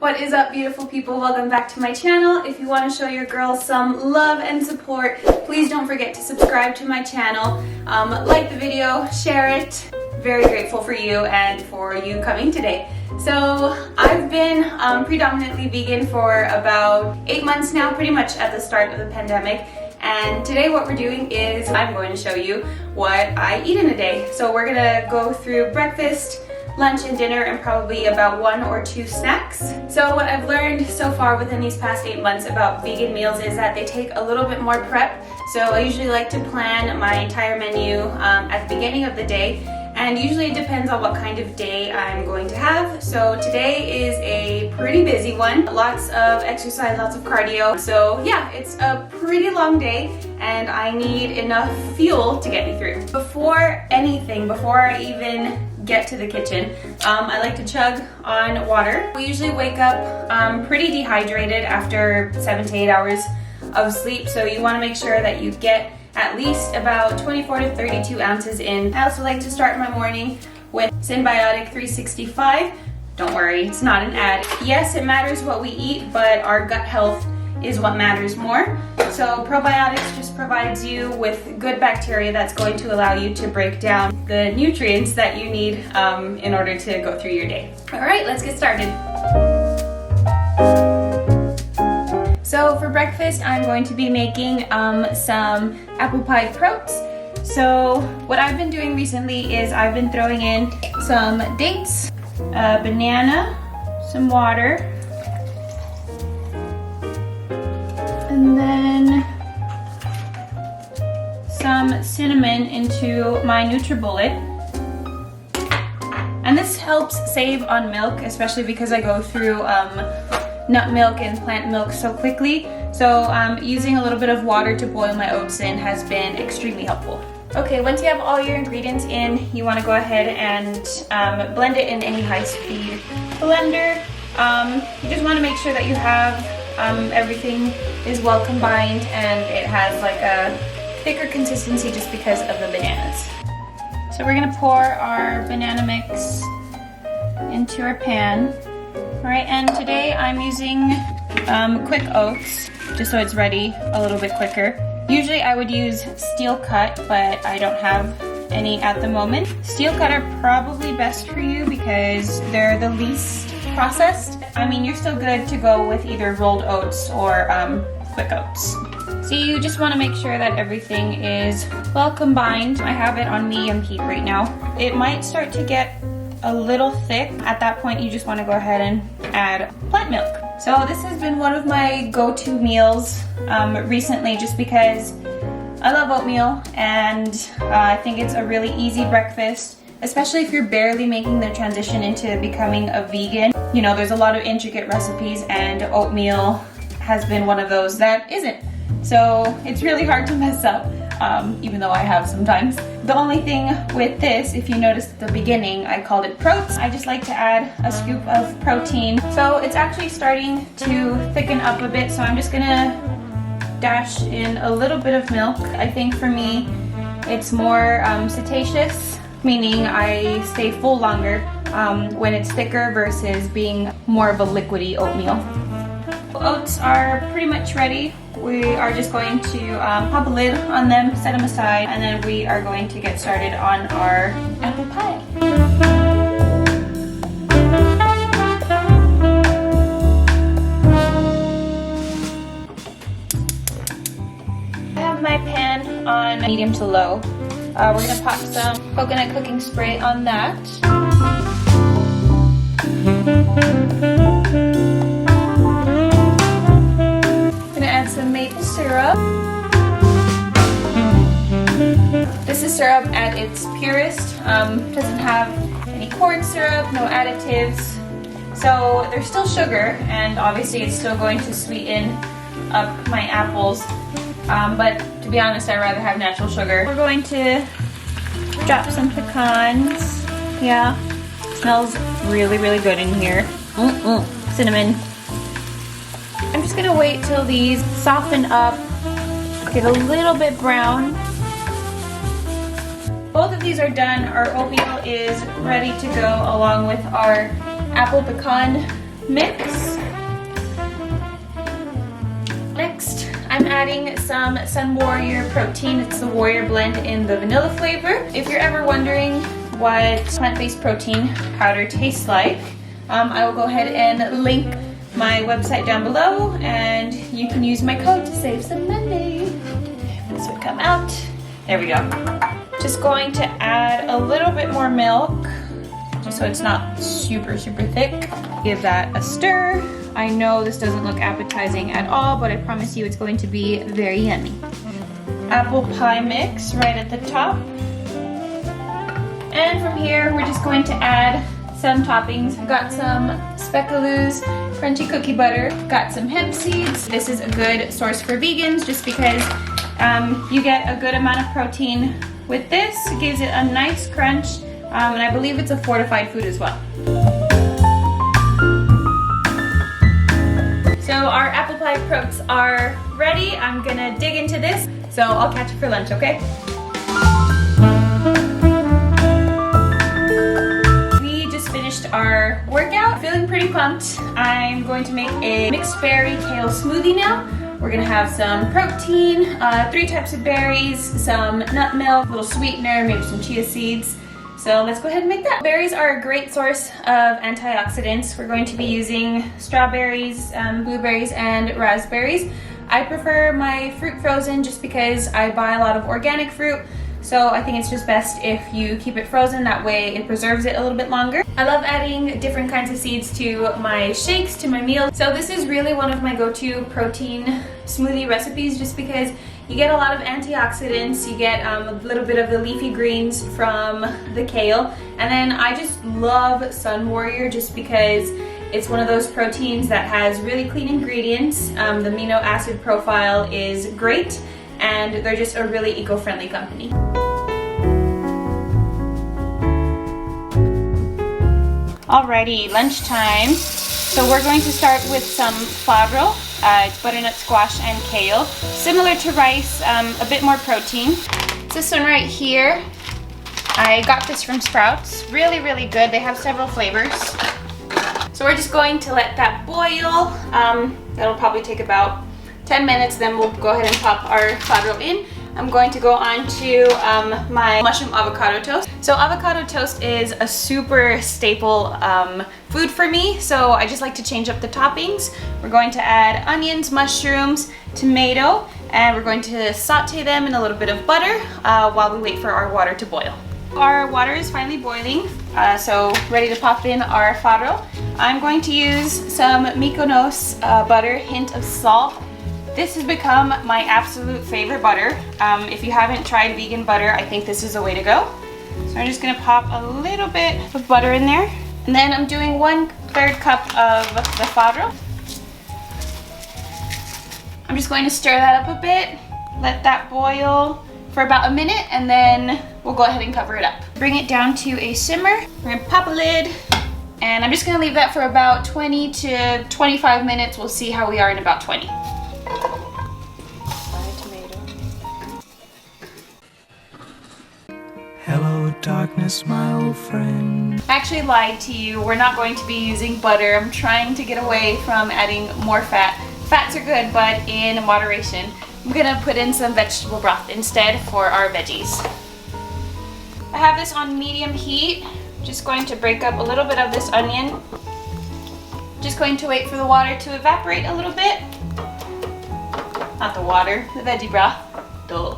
What is up, beautiful people? Welcome back to my channel. If you want to show your girls some love and support, please don't forget to subscribe to my channel, like the video, share it. Very grateful for you and for you coming today. So I've been predominantly vegan for about 8 months now, pretty much at the start of the pandemic. And today what we're doing is I'm going to show you what I eat in a day. So we're gonna go through breakfast, lunch and dinner, and probably about 1 or 2 snacks. So what I've learned so far within these past 8 months about vegan meals is that they take a little bit more prep. So I usually like to plan my entire menu at the beginning of the day, and usually it depends on what kind of day I'm going to have. So today is a pretty busy one. Lots of exercise, lots of cardio. So yeah, it's a pretty long day and I need enough fuel to get me through. Before I even get to the kitchen, I like to chug on water. We usually wake up pretty dehydrated after 7 to 8 hours of sleep, so you want to make sure that you get at least about 24 to 32 ounces in. I also like to start my morning with Symbiotic 365. Don't worry, it's not an ad. Yes, it matters what we eat, but our gut health is what matters more. So probiotics just provides you with good bacteria that's going to allow you to break down the nutrients that you need in order to go through your day. All right, let's get started. So for breakfast, I'm going to be making some apple pie proats. So what I've been doing recently is I've been throwing in some dates, a banana, some water, and then some cinnamon into my NutriBullet. And this helps save on milk, especially because I go through nut milk and plant milk so quickly. So using a little bit of water to boil my oats in has been extremely helpful. Okay, once you have all your ingredients in, you want to go ahead and blend it in any high-speed blender. You just want to make sure that you have everything is well combined and it has like a thicker consistency just because of the bananas. So we're gonna pour our banana mix into our pan. All right, and today I'm using quick oats just so it's ready a little bit quicker. Usually I would use steel cut, but I don't have any at the moment. Steel cut are probably best for you because they're the least processed. I mean, you're still good to go with either rolled oats or quick oats. So you just want to make sure that everything is well combined. I have it on medium heat right now. It might start to get a little thick. At that point, you just want to go ahead and add plant milk. So this has been one of my go-to meals recently just because I love oatmeal and I think it's a really easy breakfast, especially if you're barely making the transition into becoming a vegan. You know, there's a lot of intricate recipes and oatmeal has been one of those that isn't. So it's really hard to mess up, even though I have sometimes. The only thing with this, if you noticed at the beginning, I called it proats. I just like to add a scoop of protein. So it's actually starting to thicken up a bit, so I'm just gonna dash in a little bit of milk. I think for me, it's more satiacious, meaning I stay full longer when it's thicker versus being more of a liquidy oatmeal. Oats are pretty much ready. We are just going to pop a lid on them, set them aside, and then we are going to get started on our apple pie. I have my pan on medium to low. We're gonna pop some coconut cooking spray on that. Some maple syrup. This is syrup at its purest. Doesn't have any corn syrup, no additives. So there's still sugar, and obviously it's still going to sweeten up my apples. But to be honest, I'd rather have natural sugar. We're going to drop some pecans. Yeah, smells really, really good in here. Cinnamon. I'm just gonna wait till these soften up, get a little bit brown. Both of these are done. Our oatmeal is ready to go along with our apple pecan mix. adding some Sun Warrior protein. It's the Warrior blend in the vanilla flavor. If you're ever wondering what plant-based protein powder tastes like, I will go ahead and link my website down below, and you can use my code to save some money. This would come out. There we go. Just going to add a little bit more milk, just so it's not super thick. Give that a stir. I know this doesn't look appetizing at all, but I promise you it's going to be very yummy. Apple pie mix right at the top. And from here, we're just going to add some toppings. I've got some Speckaloos crunchy cookie butter, got some hemp seeds. This is a good source for vegans just because you get a good amount of protein with this. It gives it a nice crunch, and I believe it's a fortified food as well. So our apple pie protes are ready. I'm gonna dig into this, so I'll catch you for lunch, okay? We just finished our workout, feeling pretty pumped. I'm going to make a mixed berry kale smoothie now. We're gonna have some protein, 3 types of berries, some nut milk, a little sweetener, maybe some chia seeds. So let's go ahead and make that. Berries are a great source of antioxidants. We're going to be using strawberries, blueberries, and raspberries. I prefer my fruit frozen just because I buy a lot of organic fruit. So I think it's just best if you keep it frozen, that way it preserves it a little bit longer. I love adding different kinds of seeds to my shakes, to my meals. So this is really one of my go-to protein smoothie recipes just because you get a lot of antioxidants, you get a little bit of the leafy greens from the kale, and then I just love Sun Warrior just because it's one of those proteins that has really clean ingredients. The amino acid profile is great, and they're just a really eco-friendly company. Alrighty, lunchtime. So we're going to start with some fadro. It's butternut squash and kale. Similar to rice, a bit more protein. This one right here, I got this from Sprouts. Really good. They have several flavors. So we're just going to let that boil. That'll probably take about 10 minutes, then we'll go ahead and pop our fadro in. I'm going to go on to my mushroom avocado toast. So avocado toast is a super staple food for me, so I just like to change up the toppings. We're going to add onions, mushrooms, tomato, and we're going to saute them in a little bit of butter while we wait for our water to boil. Our water is finally boiling, so ready to pop in our fadro. I'm going to use some Mykonos butter, hint of salt. This has become my absolute favorite butter. If you haven't tried vegan butter, I think this is the way to go. So I'm just gonna pop a little bit of butter in there. And then I'm doing 1/3 cup of the fadro. I'm just going to stir that up a bit, let that boil for about a minute, and then we'll go ahead and cover it up. Bring it down to a simmer. We're gonna pop a lid, and I'm just gonna leave that for about 20 to 25 minutes. We'll see how we are in about 20. Hello darkness, my old friend. I actually lied to you. We're not going to be using butter. I'm trying to get away from adding more fat. Fats are good, but in moderation. I'm gonna put in some vegetable broth instead for our veggies. I have this on medium heat. Just going to break up a little bit of this onion. Just going to wait for the water to evaporate a little bit. Not the water, the veggie broth. Duh.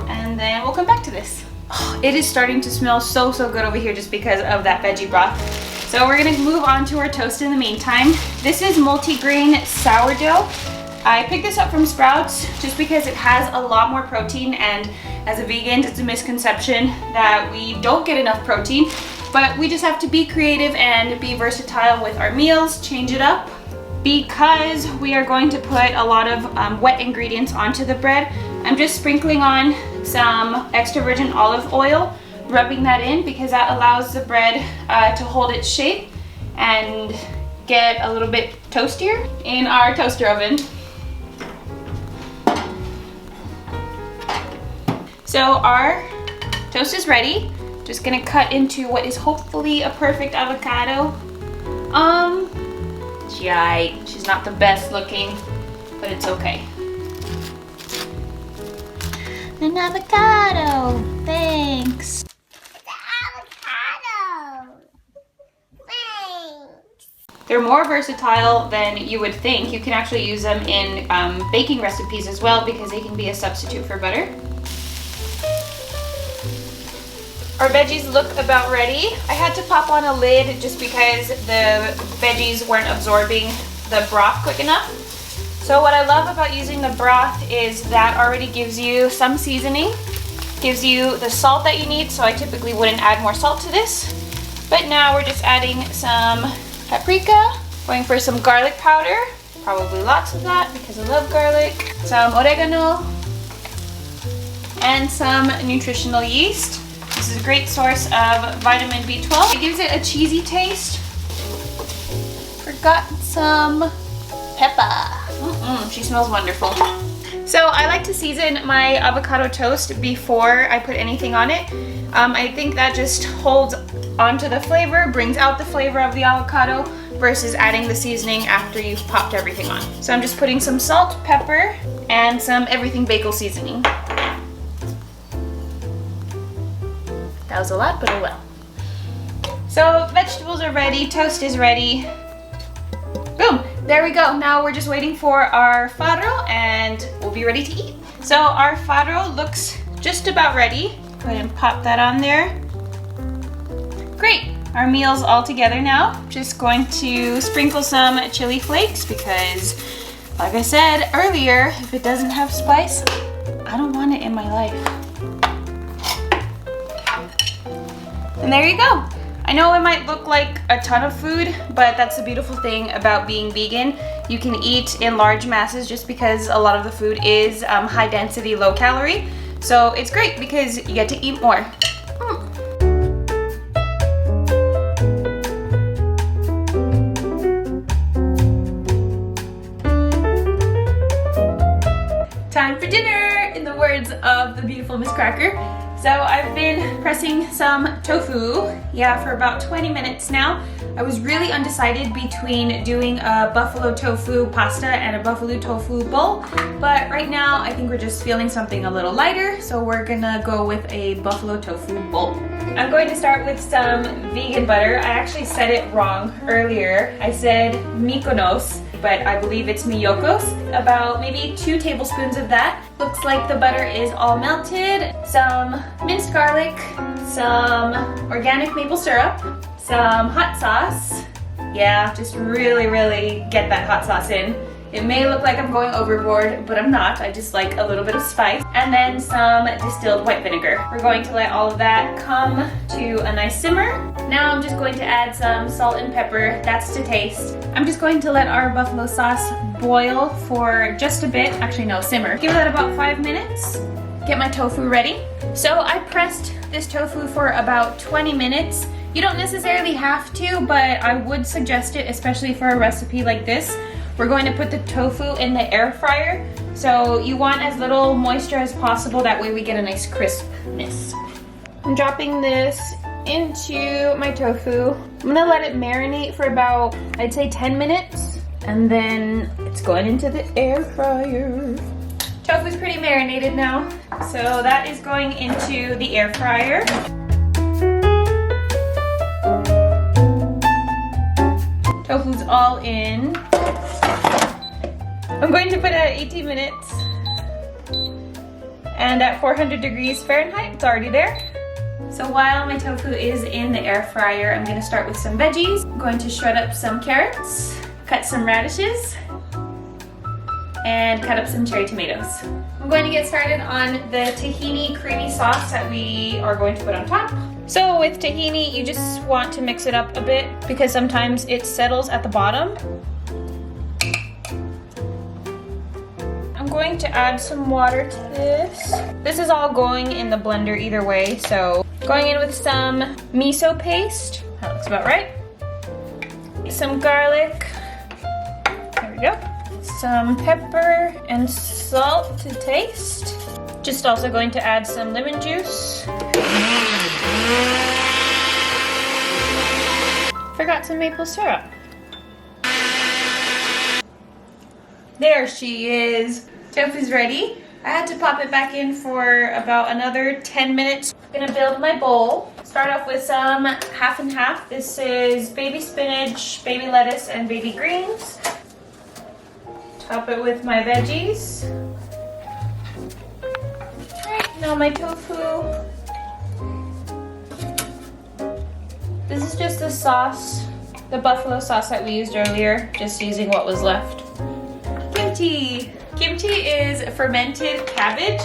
And then we'll come back to this. Oh, it is starting to smell so good over here just because of that veggie broth. So we're gonna move on to our toast in the meantime. This is multigrain sourdough. I picked this up from Sprouts just because it has a lot more protein, and as a vegan, it's a misconception that we don't get enough protein, but we just have to be creative and be versatile with our meals, change it up. Because we are going to put a lot of wet ingredients onto the bread, I'm just sprinkling on some extra virgin olive oil, rubbing that in because that allows the bread to hold its shape and get a little bit toastier in our toaster oven. So our toast is ready. Just gonna cut into what is hopefully a perfect avocado. Yikes, she's not the best looking, but it's okay. An avocado. Thanks. They're more versatile than you would think. You can actually use them in baking recipes as well because they can be a substitute for butter. Our veggies look about ready. I had to pop on a lid just because the veggies weren't absorbing the broth quick enough. So what I love about using the broth is that already gives you some seasoning, gives you the salt that you need, so I typically wouldn't add more salt to this. But now we're just adding some paprika, going for some garlic powder, probably lots of that because I love garlic, some oregano, and some nutritional yeast. This is a great source of vitamin B12. It gives it a cheesy taste. Forgot some pepper. She smells wonderful. So I like to season my avocado toast before I put anything on it. I think that just holds onto the flavor, brings out the flavor of the avocado versus adding the seasoning after you've popped everything on. So I'm just putting some salt, pepper, and some everything bagel seasoning. That was a lot, but oh well. So vegetables are ready, toast is ready. Boom, there we go. Now we're just waiting for our farro and we'll be ready to eat. So our farro looks just about ready. Go ahead and pop that on there. Great, our meal's all together now. Just going to sprinkle some chili flakes because, like I said earlier, if it doesn't have spice, I don't want it in my life. And there you go. I know it might look like a ton of food, but that's the beautiful thing about being vegan. You can eat in large masses just because a lot of the food is high density, low calorie. So it's great because you get to eat more. Time for dinner, in the words of the beautiful Miss Cracker. So I've been pressing some tofu, for about 20 minutes now. I was really undecided between doing a buffalo tofu pasta and a buffalo tofu bowl, but right now I think we're just feeling something a little lighter, so we're gonna go with a buffalo tofu bowl. I'm going to start with some vegan butter. I actually said it wrong earlier. I said Mykonos, but I believe it's Miyokos. About maybe 2 tablespoons of that. Looks like the butter is all melted. Some minced garlic, some organic maple syrup, some hot sauce. Yeah, just really get that hot sauce in. It may look like I'm going overboard, but I'm not. I just like a little bit of spice. And then some distilled white vinegar. We're going to let all of that come to a nice simmer. Now I'm just going to add some salt and pepper. That's to taste. I'm just going to let our buffalo sauce boil for just a bit. Actually, no, simmer. Give that about 5 minutes. Get my tofu ready. So I pressed this tofu for about 20 minutes. You don't necessarily have to, but I would suggest it, especially for a recipe like this. We're going to put the tofu in the air fryer. So you want as little moisture as possible, that way we get a nice crispness. I'm dropping this into my tofu. I'm gonna let it marinate for about, I'd say 10 minutes, and then it's going into the air fryer. Tofu's pretty marinated now, so that is going into the air fryer. Tofu's all in. I'm going to put it at 18 minutes and at 400 degrees Fahrenheit. It's already there. So while my tofu is in the air fryer, I'm going to start with some veggies. I'm going to shred up some carrots, cut some radishes, and cut up some cherry tomatoes. I'm going to get started on the tahini creamy sauce that we are going to put on top. So with tahini, you just want to mix it up a bit because sometimes it settles at the bottom. I'm going to add some water to this. This is all going in the blender either way, so going in with some miso paste. That looks about right. Some garlic. There we go. Some pepper and salt to taste. Just also going to add some lemon juice. Forgot some maple syrup. There she is. Tofu's ready. I had to pop it back in for about another 10 minutes. I'm gonna build my bowl. Start off with some half and half. This is baby spinach, baby lettuce, and baby greens. Top it with my veggies. Now my tofu. This is just the sauce, the buffalo sauce that we used earlier, just using what was left. Kimchi. Kimchi is fermented cabbage,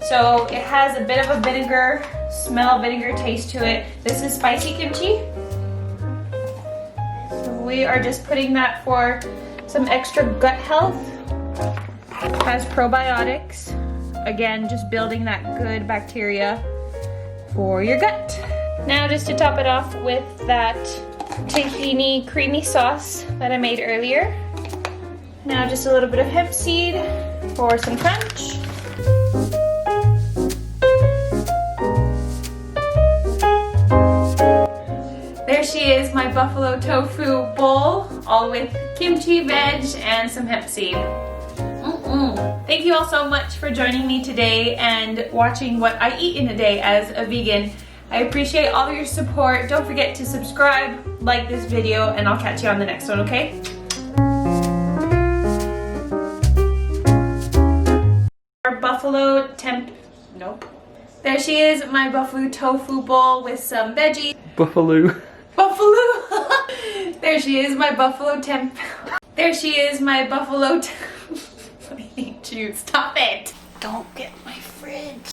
so it has a bit of a vinegar smell, vinegar taste to it. This is spicy kimchi. So we are just putting that for some extra gut health. It has probiotics. Again, just building that good bacteria for your gut. Now just to top it off with that tahini creamy sauce that I made earlier. Now just a little bit of hemp seed for some crunch. There she is, my buffalo tofu bowl, all with kimchi, veg, and some hemp seed. Thank you all so much for joining me today and watching what I eat in a day as a vegan. I appreciate all your support. Don't forget to subscribe, like this video, and I'll catch you on the next one, okay? Our buffalo nope. There she is, my buffalo tofu bowl with some veggies. Buffalo. There she is, my buffalo There she is, my buffalo I hate you. Stop it. Don't get